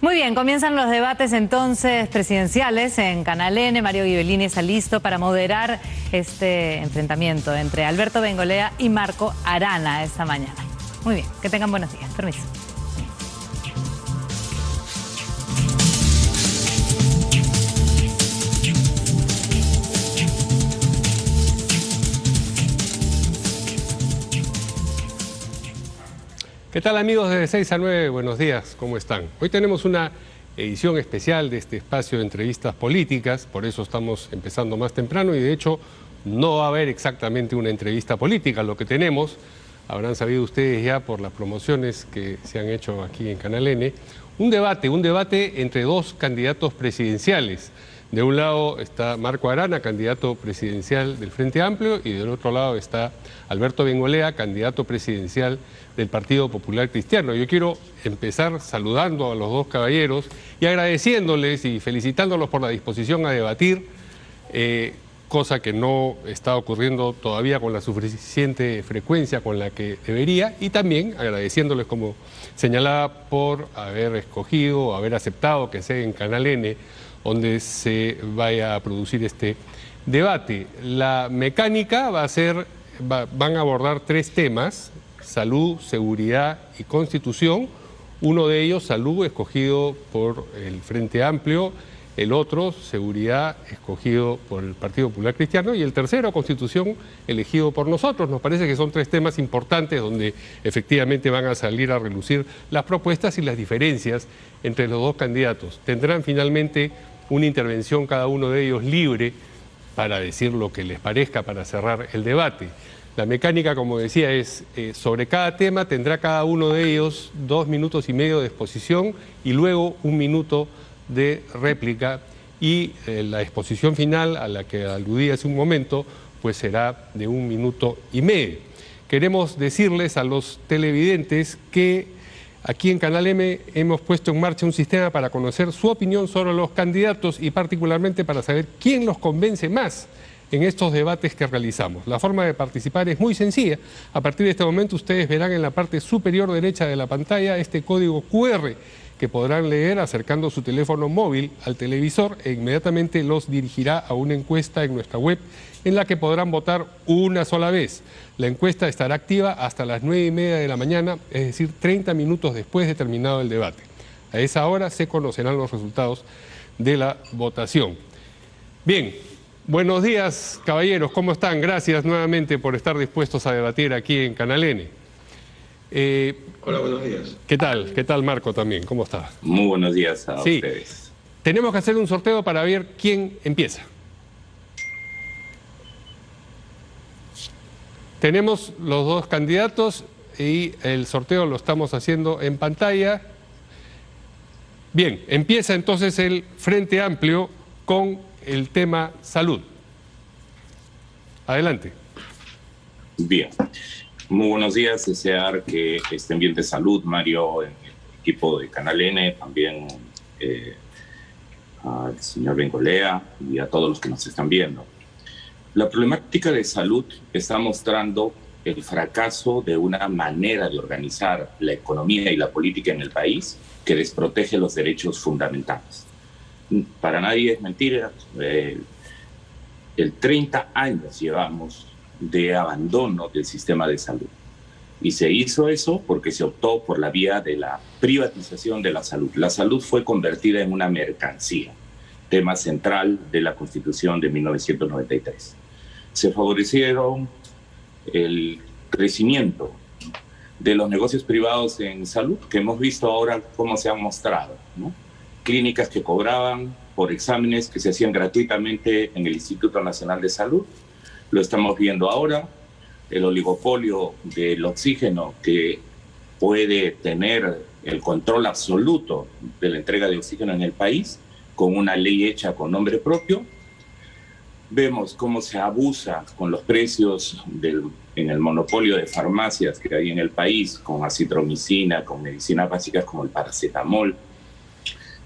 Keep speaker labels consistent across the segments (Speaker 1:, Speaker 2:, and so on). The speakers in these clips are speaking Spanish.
Speaker 1: Muy bien, comienzan los debates entonces presidenciales en Canal N. Mario Ghibellini está listo para moderar este enfrentamiento entre Alberto Bengolea y Marco Arana esta mañana. Muy bien, que tengan buenos días. Permiso.
Speaker 2: ¿Qué tal, amigos de 6 a 9? Buenos días, ¿cómo están? Hoy tenemos una edición especial de este espacio de entrevistas políticas, por eso estamos empezando más temprano y de hecho no va a haber exactamente una entrevista política. Lo que tenemos, habrán sabido ustedes ya por las promociones que se han hecho aquí en Canal N, un debate entre dos candidatos presidenciales. De un lado está Marco Arana, candidato presidencial del Frente Amplio, y del otro lado está Alberto Bengolea, candidato presidencial del Partido Popular Cristiano. Yo quiero empezar saludando a los dos caballeros y agradeciéndoles y felicitándolos por la disposición a debatir, cosa que no está ocurriendo todavía con la suficiente frecuencia con la que debería, y también agradeciéndoles, como señalaba, por haber escogido, haber aceptado que sea en Canal N donde se vaya a producir este debate. La mecánica va a ser, van a abordar tres temas: salud, seguridad y constitución. Uno de ellos, salud, escogido por el Frente Amplio; el otro, seguridad, escogido por el Partido Popular Cristiano; y el tercero, constitución, elegido por nosotros. Nos parece que son tres temas importantes donde efectivamente van a salir a relucir las propuestas y las diferencias entre los dos candidatos. Tendrán finalmente una intervención cada uno de ellos libre para decir lo que les parezca para cerrar el debate. La mecánica, como decía, es sobre cada tema tendrá cada uno de ellos 2 minutos y medio de exposición y luego 1 minuto de réplica, y la exposición final, a la que aludí hace un momento, pues será de 1 minuto y medio. Queremos decirles a los televidentes que aquí en Canal M hemos puesto en marcha un sistema para conocer su opinión sobre los candidatos y particularmente para saber quién los convence más en estos debates que realizamos. La forma de participar es muy sencilla. A partir de este momento ustedes verán en la parte superior derecha de la pantalla este código QR que podrán leer acercando su teléfono móvil al televisor e inmediatamente los dirigirá a una encuesta en nuestra web en la que podrán votar una sola vez. La encuesta estará activa hasta las 9:30 de la mañana, es decir, 30 minutos después de terminado el debate. A esa hora se conocerán los resultados de la votación. Bien, buenos días, caballeros, ¿cómo están? Gracias nuevamente por estar dispuestos a debatir aquí en Canal N.
Speaker 3: Hola, buenos días.
Speaker 2: ¿Qué tal? ¿Qué tal, Marco, también? ¿Cómo estás?
Speaker 4: Muy buenos días a ustedes.
Speaker 2: Tenemos que hacer un sorteo para ver quién empieza. Tenemos los dos candidatos y el sorteo lo estamos haciendo en pantalla. Bien, empieza entonces el Frente Amplio con el tema salud. Adelante.
Speaker 4: Bien. Muy buenos días. Desear que estén bien de salud, Mario, en el equipo de Canal N, también al señor Bengolea y a todos los que nos están viendo. La problemática de salud está mostrando el fracaso de una manera de organizar la economía y la política en el país que desprotege los derechos fundamentales. Para nadie es mentira, 30 años llevamos de abandono del sistema de salud. Y se hizo eso porque se optó por la vía de la privatización de la salud. La salud fue convertida en una mercancía, tema central de la Constitución de 1993. Se favorecieron el crecimiento de los negocios privados en salud, que hemos visto ahora cómo se han mostrado, ¿no? Clínicas que cobraban por exámenes que se hacían gratuitamente en el Instituto Nacional de Salud. Lo estamos viendo ahora, el oligopolio del oxígeno, que puede tener el control absoluto de la entrega de oxígeno en el país, con una ley hecha con nombre propio. Vemos cómo se abusa con los precios en el monopolio de farmacias que hay en el país, con acitromicina, con medicinas básicas como el paracetamol,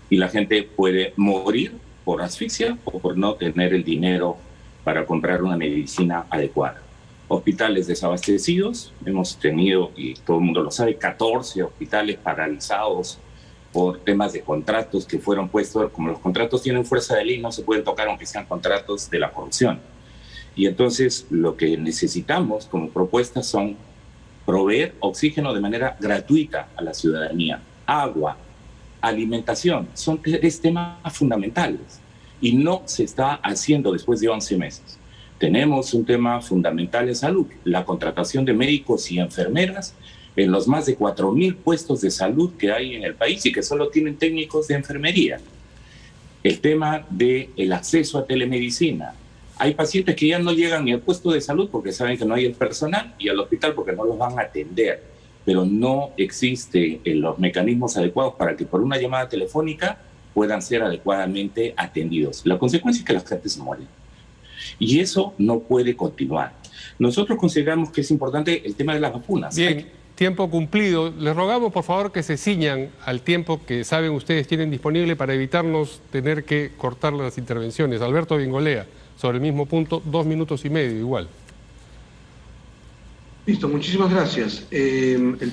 Speaker 4: y la gente puede morir por asfixia o por no tener el dinero para comprar una medicina adecuada. Hospitales desabastecidos, hemos tenido, y todo el mundo lo sabe, 14 hospitales paralizados por temas de contratos que fueron puestos, como los contratos tienen fuerza de ley, no se pueden tocar aunque sean contratos de la corrupción. Y entonces lo que necesitamos como propuestas son proveer oxígeno de manera gratuita a la ciudadanía, agua, alimentación, son 3 temas fundamentales y no se está haciendo después de 11 meses. Tenemos un tema fundamental en salud, la contratación de médicos y enfermeras en los más de 4.000 puestos de salud que hay en el país y que solo tienen técnicos de enfermería. El tema del acceso a telemedicina. Hay pacientes que ya no llegan ni al puesto de salud porque saben que no hay el personal y al hospital porque no los van a atender, pero no existen los mecanismos adecuados para que por una llamada telefónica puedan ser adecuadamente atendidos. La consecuencia es que la gente se muere. Y eso no puede continuar. Nosotros consideramos que es importante el tema de las vacunas.
Speaker 2: Bien, tiempo cumplido. Les rogamos, por favor, que se ciñan al tiempo que saben ustedes tienen disponible para evitarnos tener que cortar las intervenciones. Alberto Bengolea, sobre el mismo punto, 2 minutos y medio, igual.
Speaker 3: Listo, muchísimas gracias.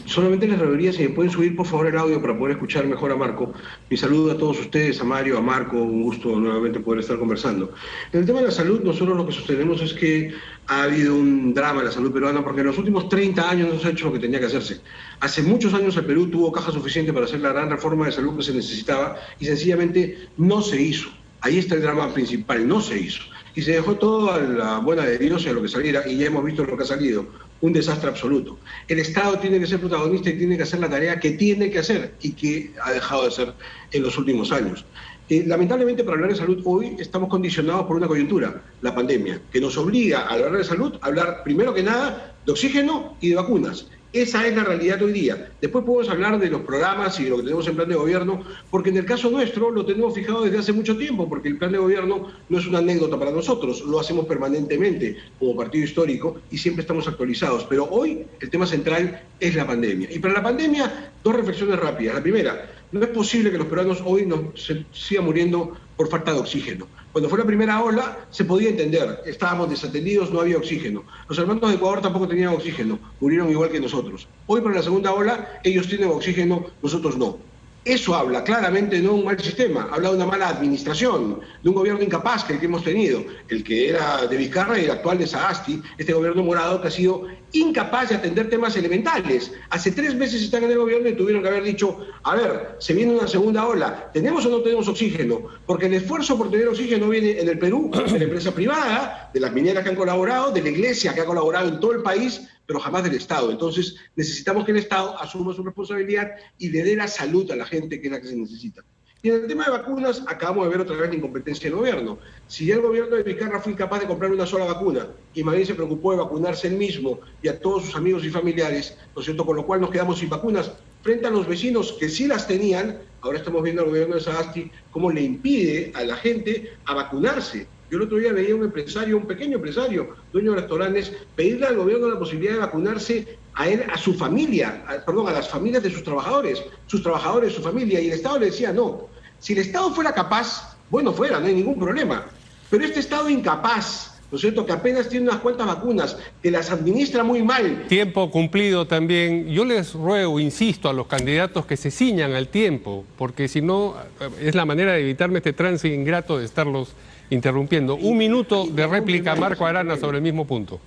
Speaker 3: Solamente les rogaría si me pueden subir por favor el audio para poder escuchar mejor a Marco. Mi saludo a todos ustedes, a Mario, a Marco, un gusto nuevamente poder estar conversando. En el tema de la salud, nosotros lo que sostenemos es que ha habido un drama en la salud peruana porque en los últimos 30 años no se ha hecho lo que tenía que hacerse. Hace muchos años el Perú tuvo caja suficiente para hacer la gran reforma de salud que se necesitaba y sencillamente no se hizo. Ahí está el drama principal, no se hizo. Y se dejó todo a la buena de Dios y a lo que saliera, y ya hemos visto lo que ha salido, un desastre absoluto. El Estado tiene que ser protagonista y tiene que hacer la tarea que tiene que hacer y que ha dejado de hacer en los últimos años. Lamentablemente, para hablar de salud hoy estamos condicionados por una coyuntura, la pandemia, que nos obliga a hablar de salud, a hablar primero que nada de oxígeno y de vacunas. Esa es la realidad de hoy día. Después podemos hablar de los programas y de lo que tenemos en plan de gobierno, porque en el caso nuestro lo tenemos fijado desde hace mucho tiempo, porque el plan de gobierno no es una anécdota para nosotros, lo hacemos permanentemente como partido histórico y siempre estamos actualizados. Pero hoy el tema central es la pandemia. Y para la pandemia, 2 reflexiones rápidas. La primera, no es posible que los peruanos hoy se sigan muriendo por falta de oxígeno. Cuando fue la primera ola se podía entender, estábamos desatendidos, no había oxígeno. Los hermanos de Ecuador tampoco tenían oxígeno, murieron igual que nosotros. Hoy para la segunda ola ellos tienen oxígeno, nosotros no. Eso habla claramente no de un mal sistema, habla de una mala administración, de un gobierno incapaz que el que hemos tenido, el que era de Vizcarra y el actual de Sagasti, este gobierno morado que ha sido incapaz de atender temas elementales. Hace 3 meses están en el gobierno y tuvieron que haber dicho, a ver, se viene una segunda ola, ¿tenemos o no tenemos oxígeno? Porque el esfuerzo por tener oxígeno viene en el Perú, de la empresa privada, de las mineras que han colaborado, de la iglesia que ha colaborado en todo el país, pero jamás del Estado. Entonces necesitamos que el Estado asuma su responsabilidad y le dé la salud a la gente que es la que se necesita. Y en el tema de vacunas, acabamos de ver otra vez la incompetencia del gobierno. Si ya el gobierno de Vizcarra fue incapaz de comprar una sola vacuna y Madrid se preocupó de vacunarse él mismo y a todos sus amigos y familiares, ¿no es cierto?, con lo cual nos quedamos sin vacunas frente a los vecinos que sí las tenían. Ahora estamos viendo al gobierno de Sagasti cómo le impide a la gente a vacunarse. Yo el otro día veía un empresario, un pequeño empresario, dueño de restaurantes, pedirle al gobierno la posibilidad de vacunarse a él, a su familia, a las familias de sus trabajadores, su familia, y el Estado le decía no. Si el Estado fuera capaz, bueno fuera, no hay ningún problema, pero este Estado incapaz, ¿no es cierto?, que apenas tiene unas cuantas vacunas, que las administra muy mal.
Speaker 2: Tiempo cumplido también. Yo les ruego, insisto, a los candidatos que se ciñan al tiempo, porque si no, es la manera de evitarme este trance ingrato de estarlos interrumpiendo. 1 minuto de réplica, Marco Arana, sobre el mismo punto.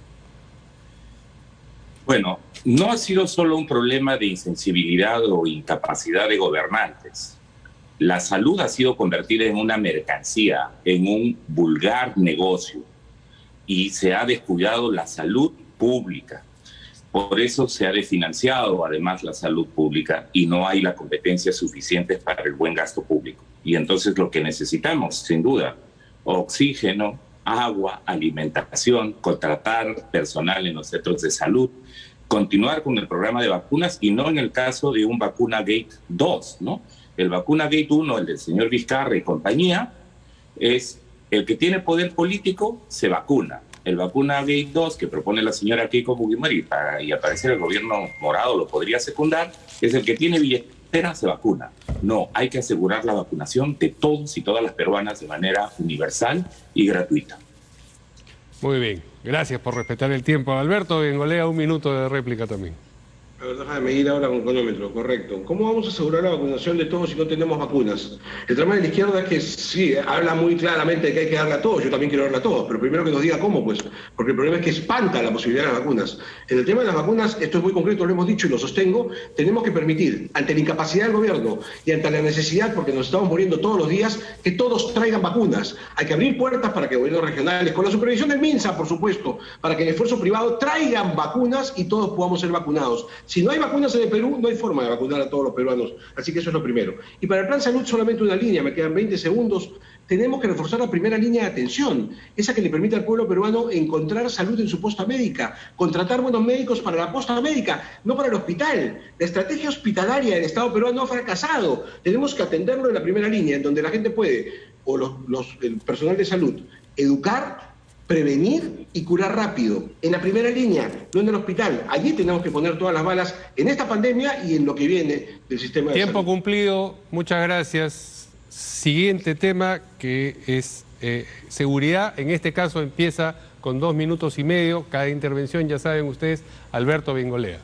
Speaker 4: Bueno, no ha sido solo un problema de insensibilidad o incapacidad de gobernantes. La salud ha sido convertida en una mercancía, en un vulgar negocio, y se ha descuidado la salud pública. Por eso se ha desfinanciado además la salud pública y no hay la competencia suficiente para el buen gasto público. Y entonces lo que necesitamos, sin duda, oxígeno, agua, alimentación, contratar personal en los centros de salud, continuar con el programa de vacunas y no en el caso de un vacuna Gate 2, ¿no? El vacuna Gate 1, el del señor Vizcarra y compañía, es el que tiene poder político, se vacuna. El vacuna Gate 2 que propone la señora Keiko Fujimori y al parecer el gobierno morado lo podría secundar, es el que tiene billetera, se vacuna. No, hay que asegurar la vacunación de todos y todas las peruanas de manera universal y gratuita.
Speaker 2: Muy bien, gracias por respetar el tiempo. Alberto Bengolea, 1 minuto de réplica también.
Speaker 3: A ver, déjame medir ahora con cronómetro, correcto. ¿Cómo vamos a asegurar la vacunación de todos si no tenemos vacunas? El drama de la izquierda es que sí, habla muy claramente de que hay que darle a todos, yo también quiero darle a todos, pero primero que nos diga cómo, pues, porque el problema es que espanta la posibilidad de las vacunas. En el tema de las vacunas, esto es muy concreto, lo hemos dicho y lo sostengo, tenemos que permitir, ante la incapacidad del gobierno y ante la necesidad, porque nos estamos muriendo todos los días, que todos traigan vacunas. Hay que abrir puertas para que gobiernos regionales, con la supervisión del MINSA, por supuesto, para que el esfuerzo privado traigan vacunas y todos podamos ser vacunados. Si no hay vacunas en el Perú, no hay forma de vacunar a todos los peruanos. Así que eso es lo primero. Y para el plan salud solamente una línea, me quedan 20 segundos. Tenemos que reforzar la primera línea de atención, esa que le permite al pueblo peruano encontrar salud en su posta médica, contratar buenos médicos para la posta médica, no para el hospital. La estrategia hospitalaria del Estado peruano ha fracasado. Tenemos que atenderlo en la primera línea, en donde la gente puede, o el personal de salud, educar, prevenir y curar rápido. En la primera línea, no en el hospital. Allí tenemos que poner todas las balas en esta pandemia y en lo que viene del sistema de
Speaker 2: Tiempo
Speaker 3: salud.
Speaker 2: cumplido, muchas gracias. Siguiente tema que es seguridad. En este caso empieza con 2 minutos y medio. Cada intervención, ya saben ustedes, Alberto Bengolea.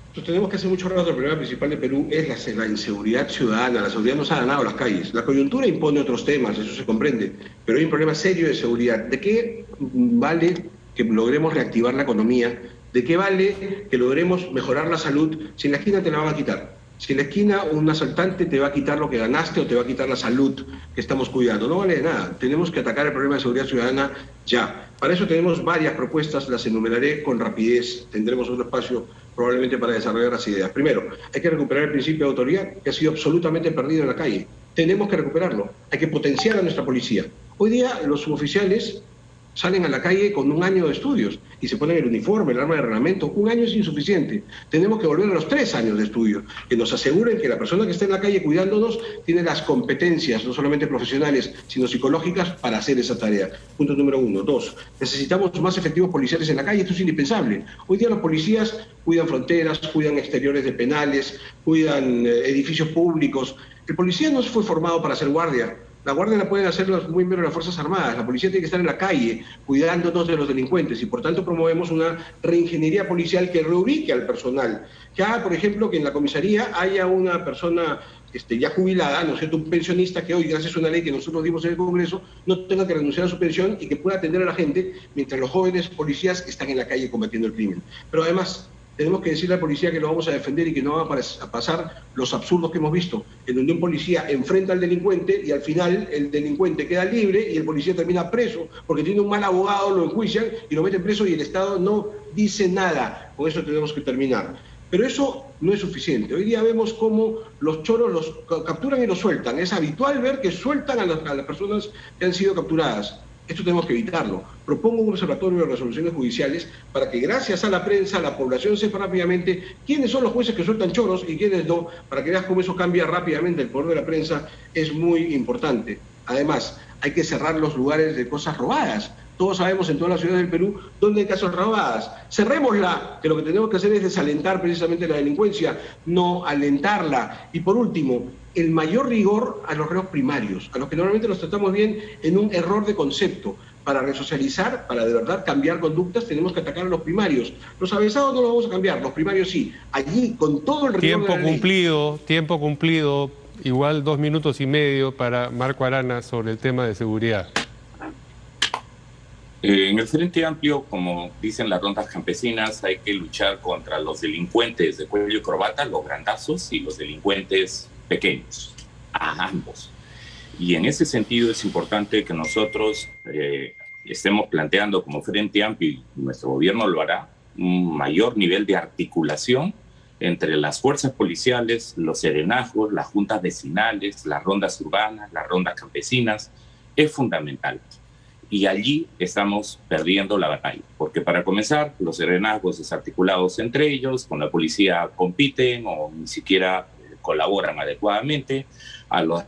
Speaker 3: Entonces tenemos que hacer mucho rato. El problema principal de Perú es la inseguridad ciudadana. La seguridad nos ha ganado las calles. La coyuntura impone otros temas, eso se comprende, pero hay un problema serio de seguridad. ¿De qué vale que logremos reactivar la economía? ¿De qué vale que logremos mejorar la salud si en la esquina te la van a quitar? Si en la esquina un asaltante te va a quitar lo que ganaste o te va a quitar la salud que estamos cuidando. No vale de nada. Tenemos que atacar el problema de seguridad ciudadana ya. Para eso tenemos varias propuestas, las enumeraré con rapidez. Tendremos otro espacio probablemente para desarrollar las ideas. Primero, hay que recuperar el principio de autoridad que ha sido absolutamente perdido en la calle. Tenemos que recuperarlo. Hay que potenciar a nuestra policía. Hoy día los suboficiales salen a la calle con 1 año de estudios y se ponen el uniforme, el arma de reglamento. 1 año es insuficiente. Tenemos que volver a los 3 años de estudio, que nos aseguren que la persona que está en la calle cuidándonos tiene las competencias, no solamente profesionales, sino psicológicas, para hacer esa tarea. Punto número 1. 2. Necesitamos más efectivos policiales en la calle. Esto es indispensable. Hoy día los policías cuidan fronteras, cuidan exteriores de penales, cuidan edificios públicos. El policía no fue formado para ser guardia. La guardia la pueden hacer los miembros de las Fuerzas Armadas. La policía tiene que estar en la calle cuidándonos de los delincuentes y por tanto promovemos una reingeniería policial que reubique al personal. Que haga, por ejemplo, que en la comisaría haya una persona ya jubilada, ¿no es cierto?, un pensionista que hoy, gracias a una ley que nosotros dimos en el Congreso, no tenga que renunciar a su pensión y que pueda atender a la gente mientras los jóvenes policías están en la calle combatiendo el crimen. Pero además tenemos que decirle a la policía que lo vamos a defender y que no va a pasar los absurdos que hemos visto, en donde un policía enfrenta al delincuente y al final el delincuente queda libre y el policía termina preso porque tiene un mal abogado, lo enjuician y lo meten preso y el Estado no dice nada. Con eso tenemos que terminar. Pero eso no es suficiente. Hoy día vemos cómo los choros los capturan y los sueltan. Es habitual ver que sueltan a las personas que han sido capturadas. Esto tenemos que evitarlo. Propongo un observatorio de resoluciones judiciales para que gracias a la prensa la población sepa rápidamente quiénes son los jueces que sueltan choros y quiénes no, para que veas cómo eso cambia rápidamente. El poder de la prensa es muy importante. Además, hay que cerrar los lugares de cosas robadas. Todos sabemos en todas las ciudades del Perú dónde hay casas robadas. Cerrémosla, que lo que tenemos que hacer es desalentar precisamente la delincuencia, no alentarla. Y por último, el mayor rigor a los reos primarios, a los que normalmente los tratamos bien en un error de concepto. Para resocializar, para de verdad cambiar conductas, tenemos que atacar a los primarios. Los avesados no los vamos a cambiar, los primarios sí. Allí, con todo el rigor de la ley.
Speaker 2: Tiempo cumplido, igual 2 minutos y medio para Marco Arana sobre el tema de seguridad.
Speaker 4: En el Frente Amplio, como dicen las rondas campesinas, hay que luchar contra los delincuentes de cuello y corbata, los grandazos, y los delincuentes pequeños, a ambos. Y en ese sentido es importante que nosotros estemos planteando como Frente Amplio, y nuestro gobierno lo hará, un mayor nivel de articulación entre las fuerzas policiales, los serenazgos, las juntas vecinales, las rondas urbanas, las rondas campesinas. Es fundamental. Y allí estamos perdiendo la batalla, porque para comenzar, los serenazgos desarticulados entre ellos, con la policía compiten o ni siquiera colaboran adecuadamente, a las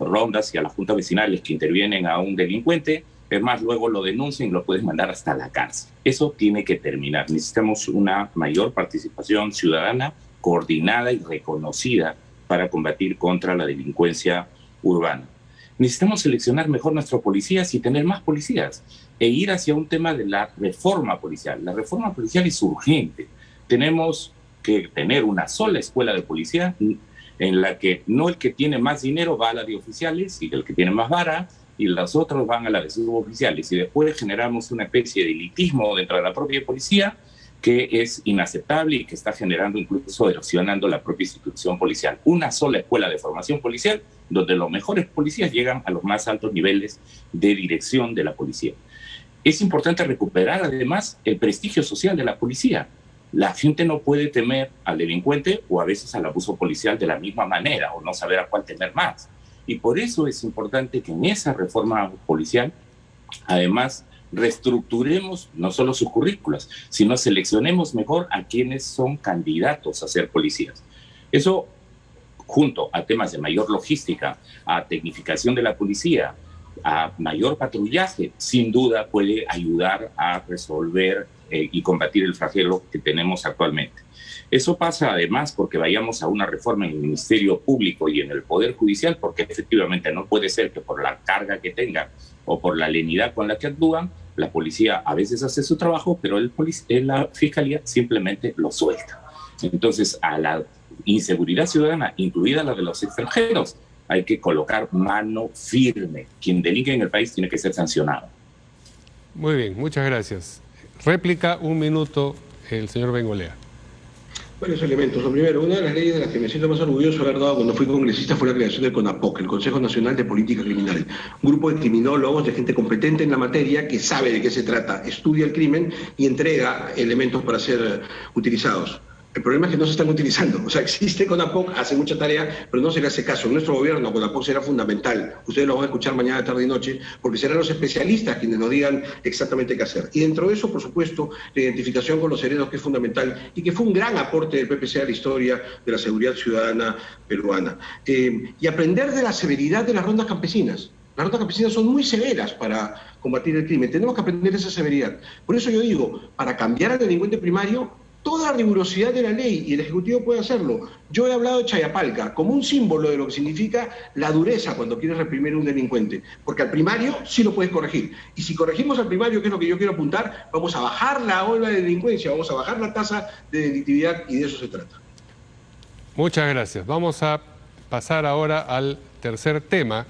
Speaker 4: rondas y a las juntas vecinales que intervienen a un delincuente, es más, luego lo denuncian y lo pueden mandar hasta la cárcel. Eso tiene que terminar. Necesitamos una mayor participación ciudadana, coordinada y reconocida para combatir contra la delincuencia urbana. Necesitamos seleccionar mejor nuestros policías y tener más policías e ir hacia un tema de la reforma policial. La reforma policial es urgente. tenemos que tener una sola escuela de policía en la que no el que tiene más dinero va a la de oficiales y el que tiene más vara y los otros van a la de suboficiales. Y después generamos una especie de elitismo dentro de la propia policía que es inaceptable y que está generando, incluso erosionando la propia institución policial. Una sola escuela de formación policial donde los mejores policías llegan a los más altos niveles de dirección de la policía. Es importante recuperar además el prestigio social de la policía. La gente no puede temer al delincuente o a veces al abuso policial de la misma manera o no saber a cuál temer más. Y por eso es importante que en esa reforma policial, además, reestructuremos no solo sus currículas, sino seleccionemos mejor a quienes son candidatos a ser policías. Eso, junto a temas de mayor logística, a tecnificación de la policía, a mayor patrullaje, sin duda puede ayudar a resolver y combatir el flagelo que tenemos actualmente. Eso pasa además porque vayamos a una reforma en el Ministerio Público y en el Poder Judicial, porque efectivamente no puede ser que por la carga que tengan o por la lenidad con la que actúan, la policía a veces hace su trabajo, pero la Fiscalía simplemente lo suelta. Entonces, a la inseguridad ciudadana, incluida la de los extranjeros, hay que colocar mano firme. Quien delinque en el país tiene que ser sancionado.
Speaker 2: Muy bien, muchas gracias. Réplica, 1 minuto, el señor Bengolea.
Speaker 3: Varios elementos. Lo primero, una de las leyes de las que me siento más orgulloso de haber dado cuando fui congresista fue la creación del CONAPOC, el Consejo Nacional de Política Criminal. Un grupo de criminólogos, de gente competente en la materia, que sabe de qué se trata, estudia el crimen y entrega elementos para ser utilizados. El problema es que no se están utilizando. O sea, existe CONAPOC, hace mucha tarea, pero no se le hace caso. En nuestro gobierno CONAPOC será fundamental. Ustedes lo van a escuchar mañana, tarde y noche, porque serán los especialistas quienes nos digan exactamente qué hacer. Y dentro de eso, por supuesto, la identificación con los heredos, que es fundamental y que fue un gran aporte del PPC a la historia de la seguridad ciudadana peruana. Y aprender de la severidad de las rondas campesinas. Las rondas campesinas son muy severas para combatir el crimen. Tenemos que aprender esa severidad. Por eso yo digo, para cambiar al delincuente primario, toda la rigurosidad de la ley, y el Ejecutivo puede hacerlo. Yo he hablado de Chayapalca como un símbolo de lo que significa la dureza cuando quieres reprimir a un delincuente, porque al primario sí lo puedes corregir. Y si corregimos al primario, que es lo que yo quiero apuntar, vamos a bajar la ola de delincuencia, vamos a bajar la tasa de delictividad, y de eso se trata.
Speaker 2: Muchas gracias. Vamos a pasar ahora al tercer tema,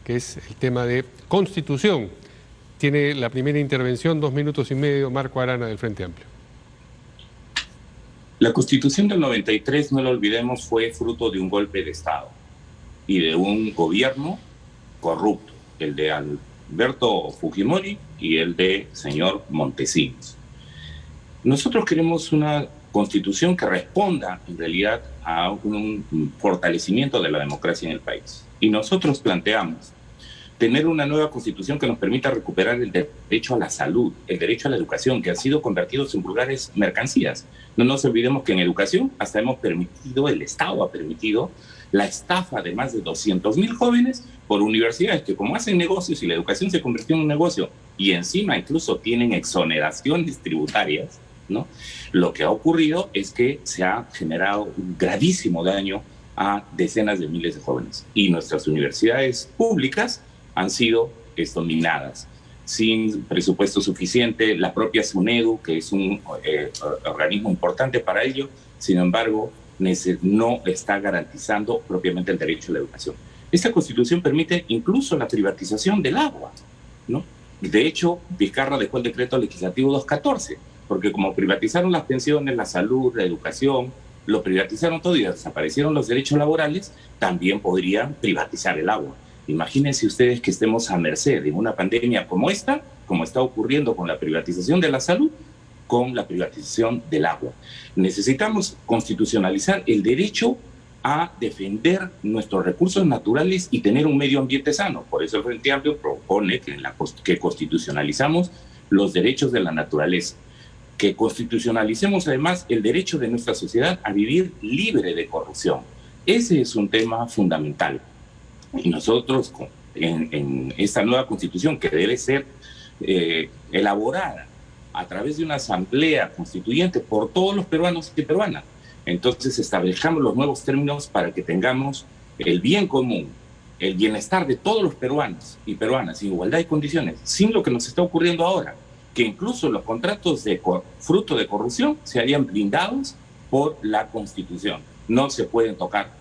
Speaker 2: que es el tema de Constitución. Tiene la primera intervención, 2 minutos y medio, Marco Arana, del Frente Amplio.
Speaker 4: La Constitución del 93, no lo olvidemos, fue fruto de un golpe de Estado y de un gobierno corrupto, el de Alberto Fujimori y el de señor Montesinos. Nosotros queremos una Constitución que responda en realidad a un fortalecimiento de la democracia en el país. Y nosotros planteamos tener una nueva Constitución que nos permita recuperar el derecho a la salud, el derecho a la educación, que han sido convertidos en vulgares mercancías. No nos olvidemos que en educación hasta hemos permitido, el Estado ha permitido, la estafa de más de 200.000 jóvenes por universidades que, como hacen negocios y la educación se convirtió en un negocio y encima incluso tienen exoneraciones tributarias, ¿no? Lo que ha ocurrido es que se ha generado un gravísimo daño a decenas de miles de jóvenes, y nuestras universidades públicas han sido dominadas, sin presupuesto suficiente. La propia SUNEDU, que es un organismo importante para ello, sin embargo, no está garantizando propiamente el derecho a la educación. Esta Constitución permite incluso la privatización del agua, ¿no? De hecho, Vizcarra dejó el decreto legislativo 214, porque como privatizaron las pensiones, la salud, la educación, lo privatizaron todo y desaparecieron los derechos laborales, también podrían privatizar el agua. Imagínense ustedes que estemos a merced de una pandemia como esta, como está ocurriendo con la privatización de la salud, con la privatización del agua. Necesitamos constitucionalizar el derecho a defender nuestros recursos naturales y tener un medio ambiente sano. Por eso el Frente Amplio propone que constitucionalizamos los derechos de la naturaleza, que constitucionalicemos además el derecho de nuestra sociedad a vivir libre de corrupción. Ese es un tema fundamental. Y nosotros, en esta nueva Constitución, que debe ser elaborada a través de una asamblea constituyente por todos los peruanos y peruanas, entonces establezcamos los nuevos términos para que tengamos el bien común, el bienestar de todos los peruanos y peruanas, en igualdad de condiciones, sin lo que nos está ocurriendo ahora, que incluso los contratos fruto de corrupción se harían blindados por la Constitución. No se pueden tocar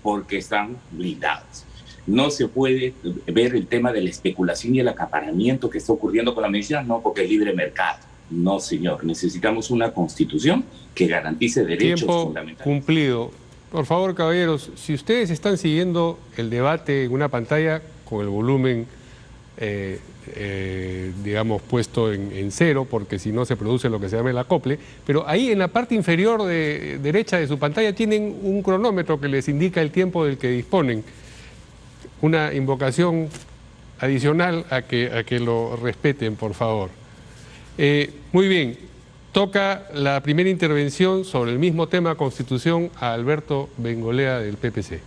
Speaker 4: porque están blindados. No se puede ver el tema de la especulación y el acaparamiento que está ocurriendo con la medicina, no, porque es libre mercado. No, señor. Necesitamos una Constitución que garantice derechos fundamentales.
Speaker 2: Cumplido. Por favor, caballeros, si ustedes están siguiendo el debate en una pantalla con el volumen, digamos, puesto en cero, porque si no se produce lo que se llama el acople, pero ahí en la parte inferior derecha de su pantalla tienen un cronómetro que les indica el tiempo del que disponen. Una invocación adicional a que lo respeten, por favor. Muy bien, toca la primera intervención sobre el mismo tema Constitución a Alberto Bengolea del PPC.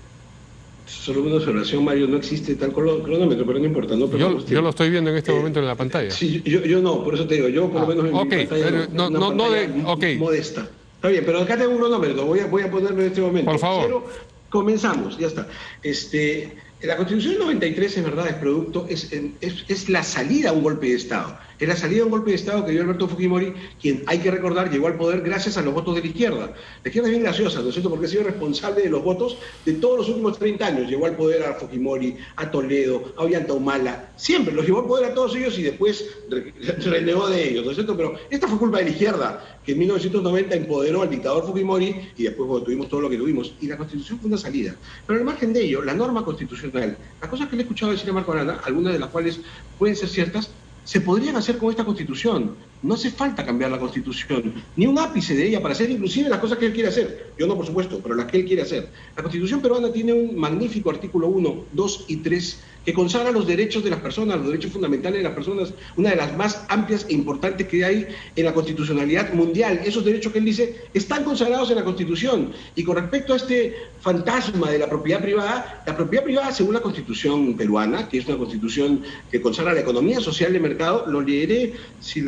Speaker 3: Solo una observación, Mario, no existe tal cronómetro, pero no importa. No,
Speaker 2: yo lo estoy viendo en este momento en la pantalla.
Speaker 3: Sí, yo no, por eso te digo, yo por lo menos en mi pantalla modesta. Está bien, pero acá tengo un cronómetro, voy a ponerlo en este momento.
Speaker 2: Por favor.
Speaker 3: Pero comenzamos, ya está. La Constitución del 93, es verdad, es producto, es la salida a un golpe de Estado. Es la salida a un golpe de Estado que dio Alberto Fujimori, quien, hay que recordar, llegó al poder gracias a los votos de la izquierda. La izquierda es bien graciosa, ¿no es cierto?, porque ha sido responsable de los votos de todos los últimos 30 años. Llevó al poder a Fujimori, a Toledo, a Ollanta Humala, siempre los llevó al poder a todos ellos y después renegó de ellos, ¿no es cierto? Pero esta fue culpa de la izquierda, que en 1990 empoderó al dictador Fujimori y después tuvimos todo lo que tuvimos. Y la Constitución fue una salida. Pero al margen de ello, la norma constitucional, las cosas que le he escuchado decir a Marco Arana, algunas de las cuales pueden ser ciertas, se podrían hacer con esta Constitución. No hace falta cambiar la Constitución, ni un ápice de ella para hacer inclusive las cosas que él quiere hacer. Yo no, por supuesto, pero las que él quiere hacer. La Constitución peruana tiene un magnífico artículo 1, 2 y 3 que consagra los derechos de las personas, los derechos fundamentales de las personas, una de las más amplias e importantes que hay en la constitucionalidad mundial. Esos derechos que él dice están consagrados en la Constitución. Y con respecto a este fantasma de la propiedad privada, según la Constitución peruana, que es una Constitución que consagra la economía social de mercado, lo leeré si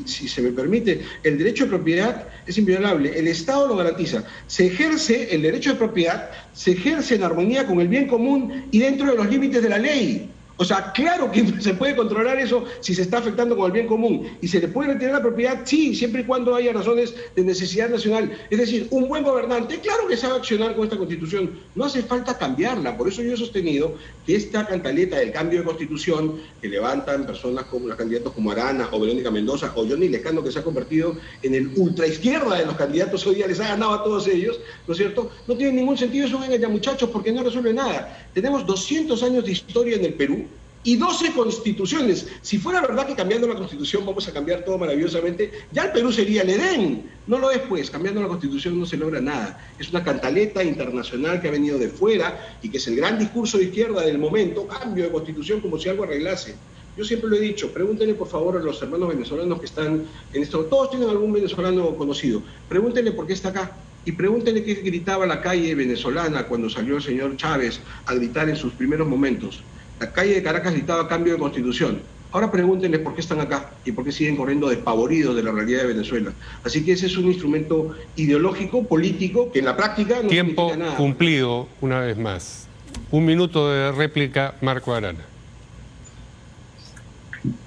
Speaker 3: se me permite. El derecho de propiedad es inviolable, el Estado lo garantiza. Se ejerce el derecho de propiedad, se ejerce en armonía con el bien común y dentro de los límites de la ley. O sea, claro que se puede controlar eso si se está afectando con el bien común. Y se le puede retirar la propiedad, sí, siempre y cuando haya razones de necesidad nacional. Es decir, un buen gobernante, claro que sabe accionar con esta Constitución. No hace falta cambiarla. Por eso yo he sostenido que esta cantaleta del cambio de Constitución que levantan personas como los candidatos como Arana o Verónica Mendoza o Johnny Lescano, que se ha convertido en el ultraizquierda de los candidatos, hoy día les ha ganado a todos ellos, ¿no es cierto? No tiene ningún sentido eso, vengan ya muchachos, porque no resuelve nada. Tenemos 200 años de historia en el Perú y 12 constituciones. Si fuera verdad que cambiando la Constitución vamos a cambiar todo maravillosamente, ya el Perú sería el Edén. No lo es, pues. Cambiando la Constitución no se logra nada. Es una cantaleta internacional que ha venido de fuera y que es el gran discurso de izquierda del momento, cambio de Constitución como si algo arreglase. Yo siempre lo he dicho, pregúntenle por favor a los hermanos venezolanos que están en esto. Todos tienen algún venezolano conocido. Pregúntenle por qué está acá. Y pregúntenle qué gritaba la calle venezolana cuando salió el señor Chávez a gritar en sus primeros momentos. La calle de Caracas gritaba cambio de Constitución. Ahora pregúntenles por qué están acá y por qué siguen corriendo despavoridos de la realidad de Venezuela. Así que ese es un instrumento ideológico, político, que en la práctica no significa nada.
Speaker 2: Tiempo cumplido, una vez más. Un minuto de réplica, Marco Arana.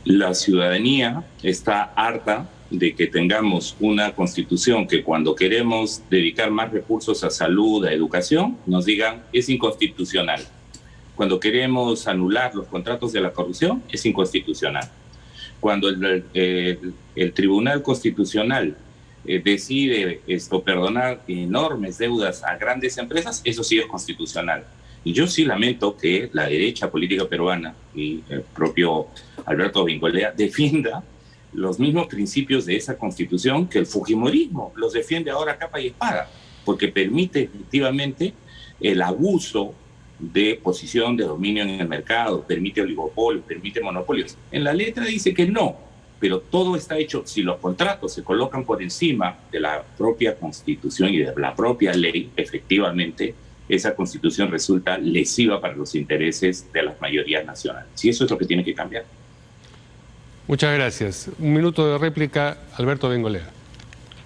Speaker 4: La ciudadanía está harta de que tengamos una Constitución que cuando queremos dedicar más recursos a salud, a educación, nos digan es inconstitucional. Cuando queremos anular los contratos de la corrupción, es inconstitucional. Cuando el Tribunal Constitucional decide perdonar enormes deudas a grandes empresas, eso sí es constitucional. Y yo sí lamento que la derecha política peruana y el propio Alberto Bengolea defienda los mismos principios de esa Constitución que el fujimorismo los defiende ahora capa y espada, porque permite efectivamente el abuso de posición de dominio en el mercado, permite oligopolios, permite monopolios. En la letra dice que no, pero todo está hecho, si los contratos se colocan por encima de la propia Constitución y de la propia ley, efectivamente, esa Constitución resulta lesiva para los intereses de las mayorías nacionales. Y eso es lo que tiene que cambiar.
Speaker 2: Muchas gracias. Un minuto de réplica, Alberto Bengolea.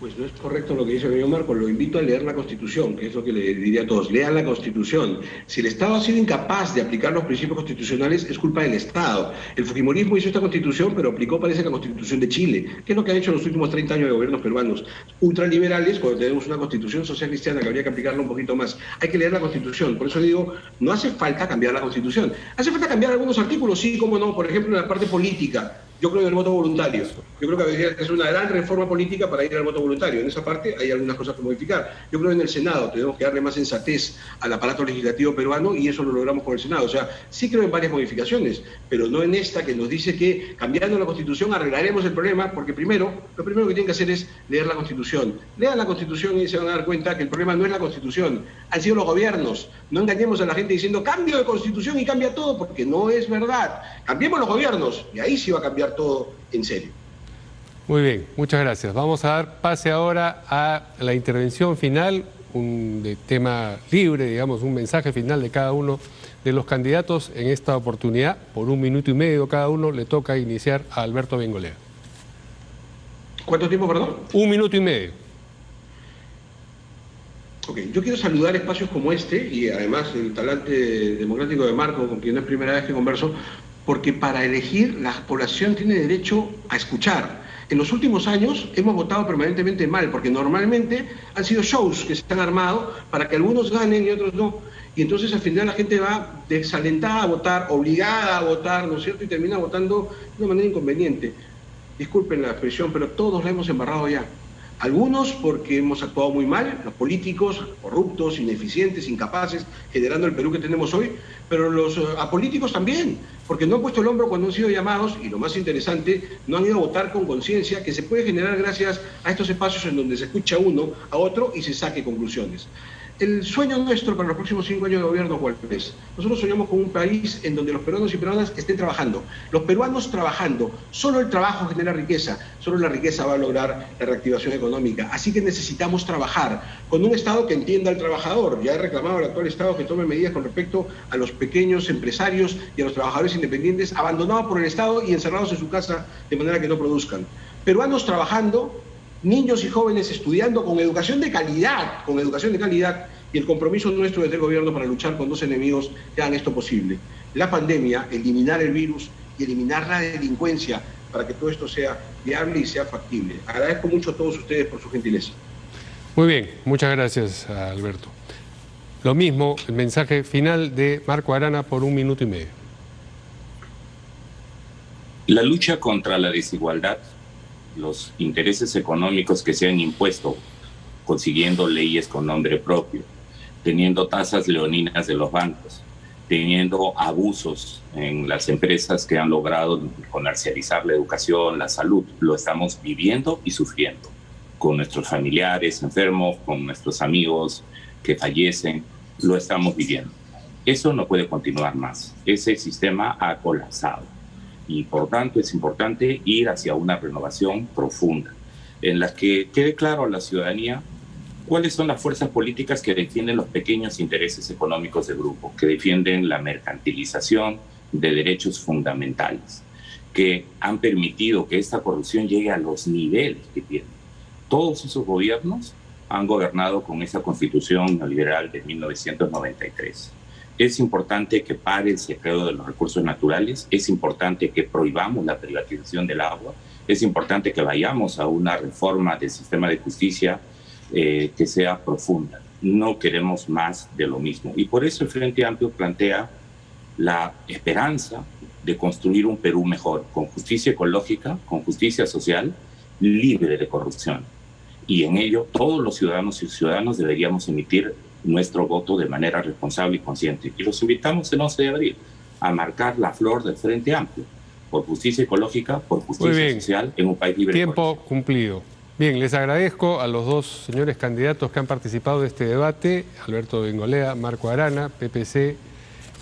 Speaker 3: Pues no es correcto lo que dice el señor Marco. Lo invito a leer la Constitución, que es lo que le diría a todos. Lean la Constitución. Si el Estado ha sido incapaz de aplicar los principios constitucionales, es culpa del Estado. El fujimorismo hizo esta Constitución, pero aplicó, parece, la Constitución de Chile. ¿Qué es lo que han hecho en los últimos 30 años de gobiernos peruanos? Ultraliberales, cuando tenemos una Constitución social cristiana que habría que aplicarla un poquito más. Hay que leer la Constitución. Por eso digo, no hace falta cambiar la Constitución. Hace falta cambiar algunos artículos, sí, cómo no. Por ejemplo, en la parte política. Yo creo en el voto voluntario. Yo creo que debería ser una gran reforma política para ir al voto voluntario. En esa parte hay algunas cosas que modificar. Yo creo en el Senado. Tenemos que darle más sensatez al aparato legislativo peruano y eso lo logramos con el Senado. O sea, sí creo en varias modificaciones, pero no en esta que nos dice que cambiando la Constitución arreglaremos el problema, porque lo primero que tienen que hacer es leer la Constitución. Lean la Constitución y se van a dar cuenta que el problema no es la Constitución, han sido los gobiernos. No engañemos a la gente diciendo cambio de Constitución y cambia todo, porque no es verdad. Cambiemos los gobiernos y ahí sí va a cambiar todo en serio.
Speaker 2: Muy bien, muchas gracias. Vamos a dar pase ahora a la intervención final, de tema libre, digamos, un mensaje final de cada uno de los candidatos en esta oportunidad. Por 1 minuto y medio cada uno le toca iniciar a Alberto Bengolea.
Speaker 3: ¿Cuánto tiempo, perdón?
Speaker 2: 1 minuto y medio.
Speaker 3: Ok, yo quiero saludar espacios como este y además el talante democrático de Marco, con quien no es primera vez que converso, porque para elegir la población tiene derecho a escuchar. En los últimos años hemos votado permanentemente mal, porque normalmente han sido shows que se han armado para que algunos ganen y otros no. Y entonces al final la gente va desalentada a votar, obligada a votar, ¿no es cierto? Y termina votando de una manera inconveniente. Disculpen la expresión, pero todos la hemos embarrado ya. Algunos porque hemos actuado muy mal, los políticos corruptos, ineficientes, incapaces, generando el Perú que tenemos hoy, pero los apolíticos también, porque no han puesto el hombro cuando han sido llamados y lo más interesante, no han ido a votar con conciencia, que se puede generar gracias a estos espacios en donde se escucha uno a otro y se saque conclusiones. El sueño nuestro para los próximos 5 años de gobierno, ¿cuál es? Nosotros soñamos con un país en donde los peruanos y peruanas estén trabajando. Los peruanos trabajando. Solo el trabajo genera riqueza. Solo la riqueza va a lograr la reactivación económica. Así que necesitamos trabajar con un Estado que entienda al trabajador. Ya he reclamado al actual Estado que tome medidas con respecto a los pequeños empresarios y a los trabajadores independientes abandonados por el Estado y encerrados en su casa de manera que no produzcan. Peruanos trabajando, niños y jóvenes estudiando con educación de calidad, y el compromiso nuestro desde el gobierno para luchar con 2 enemigos que hagan esto posible. La pandemia, eliminar el virus y eliminar la delincuencia para que todo esto sea viable y sea factible. Agradezco mucho a todos ustedes por su gentileza.
Speaker 2: Muy bien, muchas gracias, Alberto. Lo mismo, el mensaje final de Marco Arana por 1 minuto y medio.
Speaker 4: La lucha contra la desigualdad, los intereses económicos que se han impuesto, consiguiendo leyes con nombre propio, teniendo tasas leoninas de los bancos, teniendo abusos en las empresas que han logrado comercializar la educación, la salud, lo estamos viviendo y sufriendo con nuestros familiares enfermos, con nuestros amigos que fallecen, lo estamos viviendo. Eso no puede continuar más. Ese sistema ha colapsado. Y por tanto es importante ir hacia una renovación profunda, en la que quede claro a la ciudadanía cuáles son las fuerzas políticas que defienden los pequeños intereses económicos del grupo, que defienden la mercantilización de derechos fundamentales, que han permitido que esta corrupción llegue a los niveles que tiene. Todos esos gobiernos han gobernado con esa constitución neoliberal de 1993. Es importante que pare el saqueo de los recursos naturales, es importante que prohibamos la privatización del agua, es importante que vayamos a una reforma del sistema de justicia que sea profunda. No queremos más de lo mismo. Y por eso el Frente Amplio plantea la esperanza de construir un Perú mejor, con justicia ecológica, con justicia social, libre de corrupción. Y en ello todos los ciudadanos y ciudadanas deberíamos emitir nuestro voto de manera responsable y consciente. Y los invitamos el 11 de abril a marcar la flor del Frente Amplio, por justicia ecológica, por justicia social, en un país libre.
Speaker 2: Tiempo cumplido. Bien, les agradezco a los 2 señores candidatos que han participado de este debate, Alberto Bengolea, Marco Arana, PPC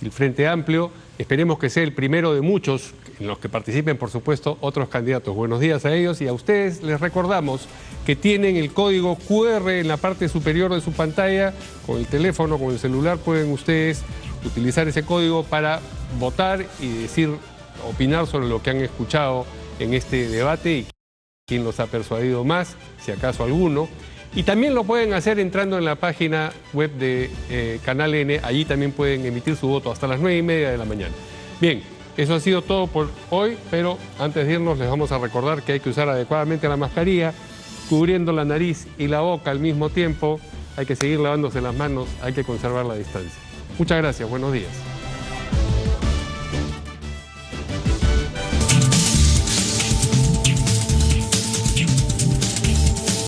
Speaker 2: y el Frente Amplio. Esperemos que sea el primero de muchos en los que participen, por supuesto, otros candidatos. Buenos días a ellos y a ustedes les recordamos que tienen el código QR en la parte superior de su pantalla. Con el teléfono, con el celular, pueden ustedes utilizar ese código para votar y opinar sobre lo que han escuchado en este debate. quién los ha persuadido más, si acaso alguno. Y también lo pueden hacer entrando en la página web de Canal N. Allí también pueden emitir su voto hasta las 9:30 de la mañana. Bien, eso ha sido todo por hoy, pero antes de irnos les vamos a recordar que hay que usar adecuadamente la mascarilla, cubriendo la nariz y la boca al mismo tiempo. Hay que seguir lavándose las manos, hay que conservar la distancia. Muchas gracias, buenos días.